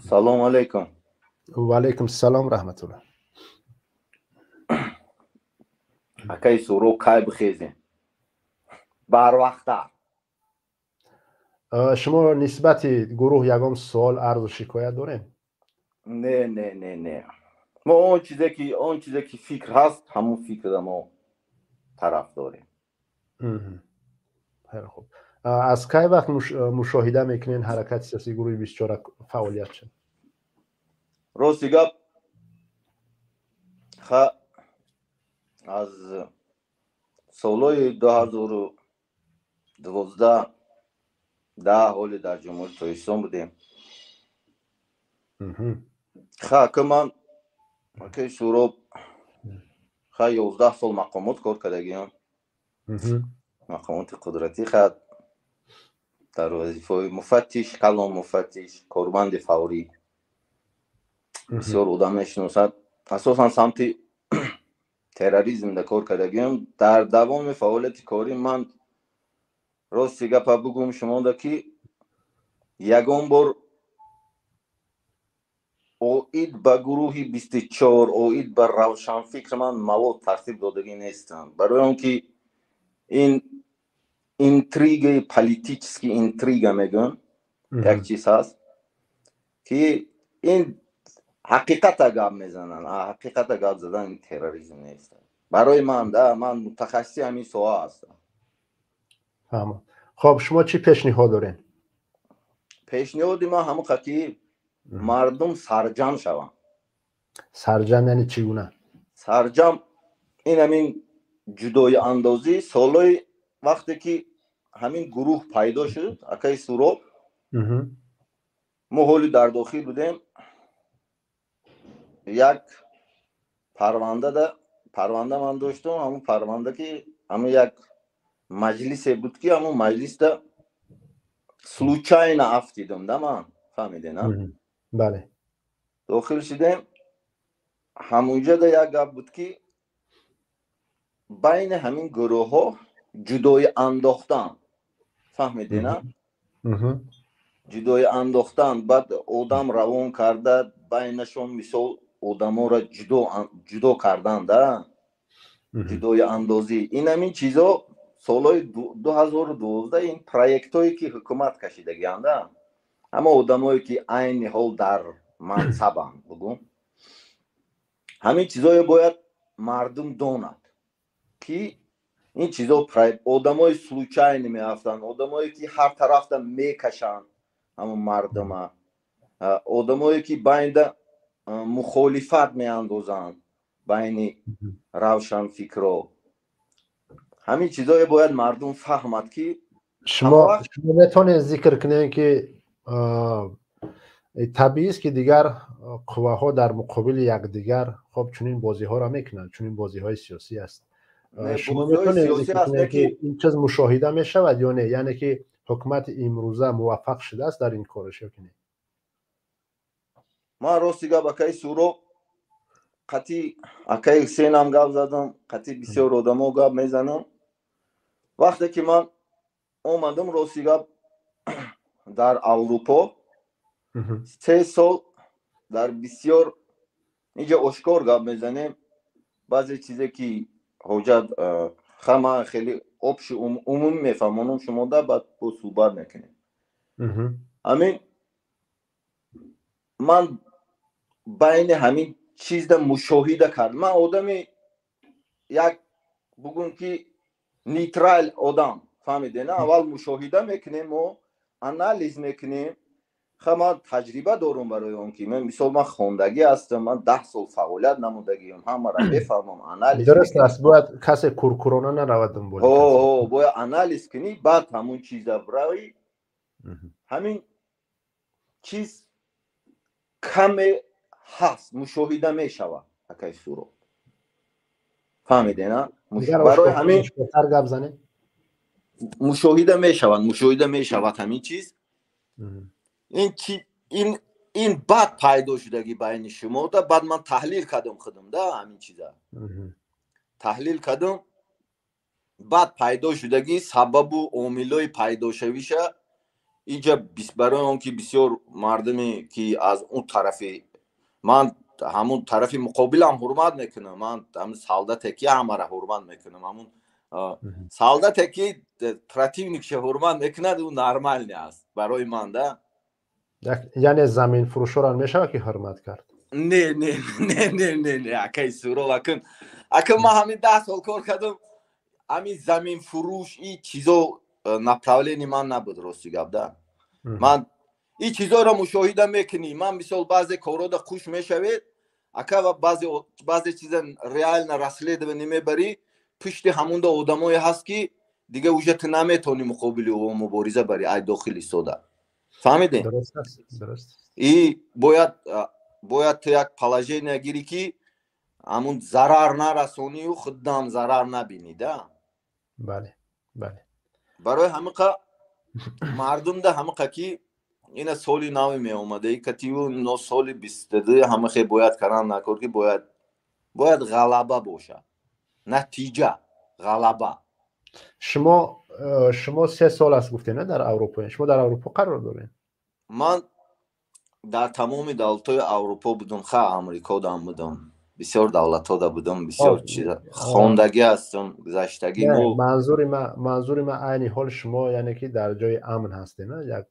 سلام علیکم. و علیکم السلام رحمت الله. اکی سورو کای بخیزین بر وقتا. شما نسبت گروه یگام سوال عرض و شکایت دارین؟ نه ما اون چیزی که فکر هست همون فکر ما طرف داریم. خیلی خوب. از کی وقت مشاهده میکنین حرکت سیاسی گروه 24 فعالیت شد؟ راستی گپ از سالهای 2012 حال در جمهوری تاجیکستان بودیم. که من که شروع 11 سال مقامات کار کردگیم. مقامات قدرتی خد در وظیفه مفتش، کلان مفتش، کارمند فوری. بسیار آدم میشناسد. اساسا سمت تروریسم در کار کردگیم. در دوام فعالیت کاری من راستی گپ بگم شما دا که یگان بار اوید به گروه 24 اوید به روشن فکر من مواد ترتیب دادگی نیستم. برای اون که این اینتریگ پالیتیکسکی اینتریگ میگن یک چیز هست که این حقیقت گپ میزنن. حقیقت گپ زدن این تروریسم نیست. برای من من متخصص همین سوال هستم. خب شما چی پیشنهاد دارین؟ پیشنهاد ما همون که مردم سرجم شوند. سرجم یعنی چگونه؟ سرجم این همین جدای اندازی سالای وقتی که همین گروه پیدا شد اکی سوراب ما حالی در داخل بودیم. یک پرونده من داشتم. همون پرونده که همون یک مجلس بود که همون مجلس دا سلوچاین افتیدم ده من فهمیدین؟ بله. داخل شدیم. همونجا دا یک گپ بود که بین همین گروه ها جدای انداختن. فهمیدین؟ جدای انداختن. بعد آدم روان کرده بینشون مثال آدم ها را جدا کردن ده. جدای اندازی. این همین چیزا سالهای 2012 این پروژه هایی که حکومت کشیده گیانده اما آدم هایی که این حال در منصبن بگم همین چیزایی باید مردم داند که این چیزا آدم های سلوچاین می افتن. آدم هایی که هر طرف دا می کشن همون مردم. آدم هایی که بین مخالفت می اندازن بین روشن فکر. همین چیزایی باید مردم فهمد که شما میتونید ذکر کنید که طبیعی است که دیگر قواها در مقابل یکدیگر خب چنین بازی ها را میکنند. چنین بازی های سیاسی است. شما میتونید ذکر کنید که این چیز مشاهده میشود یا نه؟ یعنی که حکومت امروزه موفق شده است در این کارش یا نه؟ ما راستیگه بکی سورو قطعی اکی سینم گپ زدم. قطعی بسیار آدم ها گپ میزنم. وقتی که من اومدم راستیگه در اروپا 3 سال در بسیار اینجا اشکار گپ میزنیم. بعضی چیزی که حجت خمه خیلی آبش عموم میفهمونم شما در بعد با صحبت میکنیم. همین من بین همین چیز در مشاهده کردم. من آدمی یک بگم که نیترال آدم فهمیدین؟ اول مشاهده میکنیم و انالیز میکنیم. خب تجربه دارم برای اون که من مثال من خواندگی هستم. من 10 سال فعالیت نمودگیم. همه را بفهمم انالیز درست است. باید کسی کورکورانه نرود دنبال کسی. باید انالیز کنی بعد همون چیزا برای همین چیز کم هست مشاهده میشود اکی سورو. فهمیدین؟ برای همین مشاهده میشود همین چیز. این بعد پیدا شدگی بین شما دا. بعد من تحلیل کردم خودم دا همین چیزا. تحلیل کردم بعد پیدا شدگی سبب و عاملای پیدا شویشه اینجا برای اون که بسیار مردمی که از اون طرفی من همون طرف مقابلم حرمت میکنم من همون سالدت کی همه را حرمت میکنم همون سالدت کی پراتیونیکش حرمت میکنه اون نرمال نیست برای من ده یعنی زمین فروش را میشه که حرمت کرد نه اکی سورو وکن اکی ما همین 10 سال کار کردم همین زمین فروش این چیزو نپراولینی من نبود راستی گپ ده من این چیزا را مشاهده میکنی من مثال بعضی کارا دا خوش میشوید اکا و بعضی چیزا ریال نرسلید و نمیبری پشت همون دا آدمای هست که دیگه وجت نمیتونی مقابل او مبارزه بری ای داخلی سودا فهمیدین درست است ای باید تو یک پالاژینه گیری که همون ضرر نرسونی و خودم ضرر نبینی ده بله برای همه مردم ده همه که این سالی نامی می اومده ای کتیو نو سالی 22 همه خیلی باید کردن نکرد که باید غلبه باشه نتیجه غلبه شما 3 سال است گفته نه در اروپا شما در اروپا قرار دارین من در تمام دولت‌های اروپا بودم امریکا دام بودم بسیار دولت‌ها دا بودم بسیار چیزا خواندگی هستم گذشتگی مو منظور ما عین حال شما یعنی که در جای امن هستی نه یک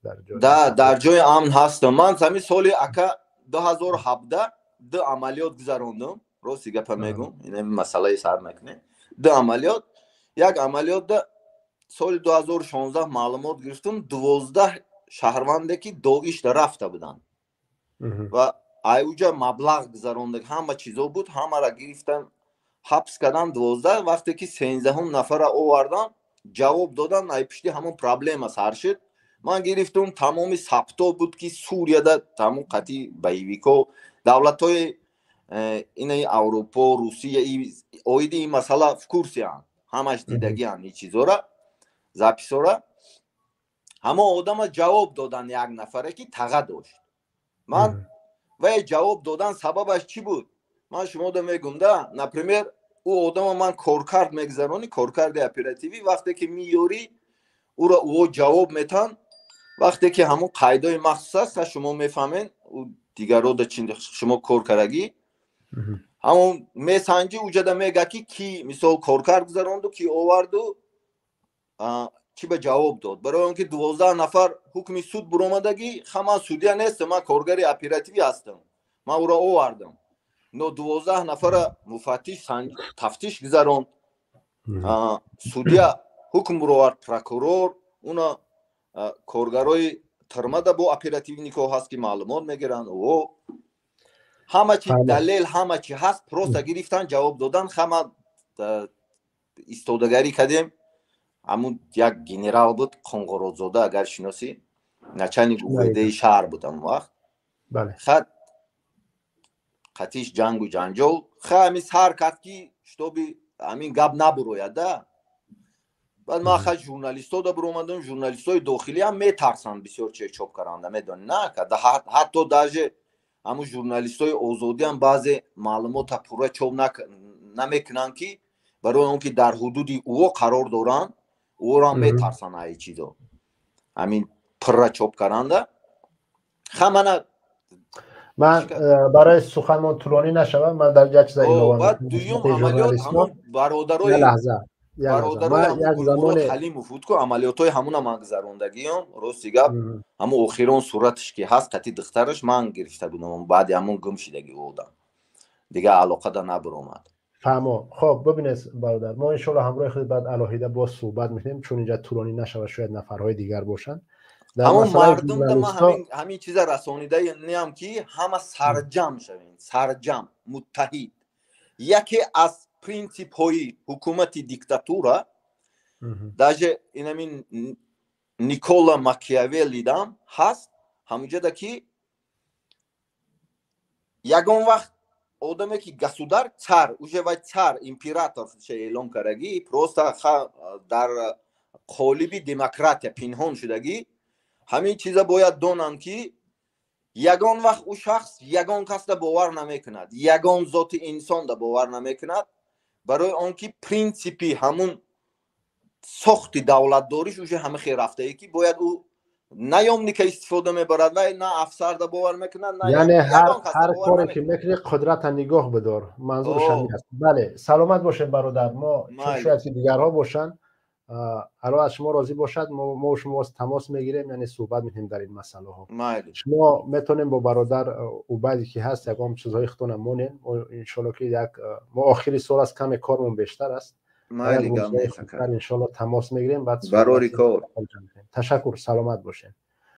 در جای امن هستم من همین سال اکا 2017 دو عملیات گذراندم راستی گپ میگم این مسئله سر نکنه دو عملیات یک عملیات ده سال 2016 معلومات گرفتم 12 شهرونده که داعش رفته بودن و ایوجا مبلغ گذراندن همه چیزا بود همه را گرفتن حبس کردن 12 وقتی که 13 نفر آوردن جواب دادن ای پشتی همون پرابلم سر شد من گرفتم تمام ثبتا بود که سوریه ده تمام قطعی بایویکو دولت‌های این اروپا روسیه اویدی این مسئله فکورسی هم همش دیدگی هم این چیزا را زپیسا را همه آدم جواب دادن یک نفره که تغه داشت من و جواب دادن سببش چی بود من شما دا میگم ده نپریمیر او آدم من کارکرد میگذرانی کارکرد اپراتیوی وقتی که میاری او را او جواب میتن وقتی که همون قاعده مخصوص است شما میفهمین او دیگر رو چین شما کار کردگی همون میسنجی اوجا میگه کی مثال کارکرد گذراند کی آورد و چی به جواب داد برای اونکه 12 نفر حکم سود برآمدگی همه سودیا نیست من کارگر اپراتیوی هستم من او را آوردم نو 12 نفر مفتش تفتیش گذراند سودیا حکم برآورد پروکورور اونا کارگرای ترمده با اپراتیو نیکو هست که معلومات میگیرن و همه چی دلیل همه چی هست پروسه گرفتن جواب دادن همه استودگری کردیم همون یک گنرال بود قنقرازاده اگر شناسی نچنی قویده شهر بودم وقت خد قطیش جنگ و جنجال همیز حرکت کی شتابی همین گب نبرویده بعد ما خد ژورنالیست ها دا برومدم ژورنالیست های داخلی هم میترسن بسیار چه چوب کرنده میدون نه که حتی داجه همون ژورنالیست های آزادی هم بعضی معلومات پوره چوب نمیکنن که برای اون که در حدودی او قرار دارن او را میترسن ای چیزا همین پره چوب کرنده خمانه من برای سخنمان طولانی نشوم من در یک چیز اضافه بعد دویم عملیات همون برادرای یک زمان حلیم وفود کو عملیاتای همون ما گذروندگیام راستی گپ همون اخیرون صورتش که هست قطعی دخترش من گرفته بودم بعد همون گم شدگی بودم دیگه علاقه دا نبرومد فهمو خب ببینید برادر ما ان شاء الله همراه خود بعد الهیده با صحبت میکنیم چون اینجا طولانی نشه شاید نفرهای دیگر باشن همون مردم ده ما همین چیزا رسانیده نیم که همه سرجم شوین سرجم متحد یکی از پرینسیپ های حکومت دیکتاتورا داجه این همین نیکولا ماکیاولی دام هست همونجا ده که یگون وقت آدمه که گسودار цар уже вай цар император ше اعلان کردگی просто در قالب دموکراتیا پنهان شدگی همین چیزا باید دونن که یگان وقت او شخص یگان کس باور نمیکند یگان ذات انسان باور نمیکند برای آنکه پرینسیپی همون سخت دولت داریش اوش همه خیر رفته ای که باید او نیامنی که استفاده میبرد و نه افسر دا باور میکنه نه یعنی هر کاری که میکنی قدرت نگاه بدار، منظورش همین است. بله سلامت باشین برادر، ما چون شاید که دیگرها باشن الان از شما راضی باشد ما شما تماس میگیریم، یعنی صحبت میکنیم در این مسئله ها. شما میتونیم با برادر عبیدی که هست یکم چیزهای خودتون مونین ان شاء الله که یک ما آخری سال است کم کارمون بیشتر است. ان شاء الله تماس میگیریم بعد برای کار. تشکر، سلامت باشین.